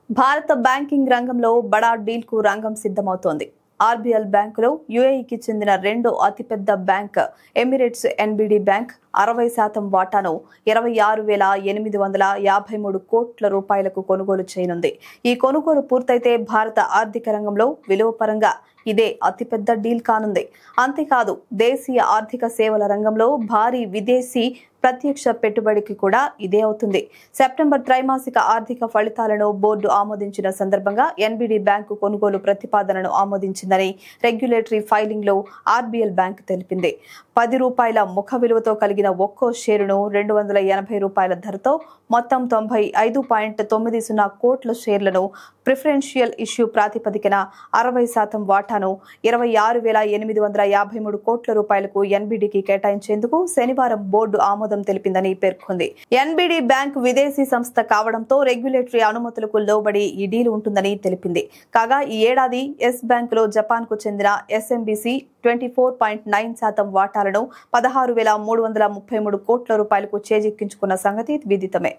భారత బ్యాంకింగ్ రంగంలో బడా డీల్కు రంగం సిద్ధమవుతోంది. ఆర్బీఎల్ బ్యాంకులో యూఏఈకి చెందిన రెండో అతిపెద్ద బ్యాంక్ ఎమిరేట్స్ ఎన్బిడి బ్యాంక్ 60% వాటాను 26,853 కోట్ల రూపాయలకు కొనుగోలు చేయనుంది. ఈ కొనుగోలు పూర్తయితే భారత ఆర్థిక రంగంలో విలువ పరంగా ఇదే అతిపెద్ద డీల్ కానుంది. అంతేకాదు దేశీయ ఆర్థిక సేవల రంగంలో భారీ విదేశీ ప్రత్యక్ష పెట్టుబడికి కూడా ఇదే అవుతుంది. సెప్టెంబర్ త్రైమాసిక ఆర్థిక ఫలితాలను బోర్డు ఆమోదించిన సందర్భంగా ఎన్బిడి బ్యాంకు కొనుగోలు ప్రతిపాదనను ఆమోదించిందని రెగ్యులేటరీ ఫైలింగ్ లో ఆర్బీఎల్ బ్యాంక్ తెలిపింది. ₹10 ముఖ విలువతో కలిగిన ఒక్కో షేరును ₹280 ధరతో మొత్తం 95.90 కోట్ల షేర్లను ప్రిఫరెన్షియల్ ఇష్యూ ప్రాతిపదికన 60% వాటాను 26,853 కోట్ల రూపాయలకు ఎన్బిడికి కేటాయించేందుకు శనివారం బోర్డు ఆమోదం తెలిపిందని పేర్కొంది. ఎన్బిడి బ్యాంక్ విదేశీ సంస్థ కావడంతో రెగ్యులేటరీ అనుమతులకు లోబడి ఈ డీల్ ఉంటుందని తెలిపింది. కాగా ఈ ఏడాది ఎస్ బ్యాంకులో జపాన్ కు చెందిన ఎస్ఎంబిసి 24.9% వాటాలను 16,333 కోట్ల రూపాయలకు చేజిక్కించుకున్న సంగతి విదితమే.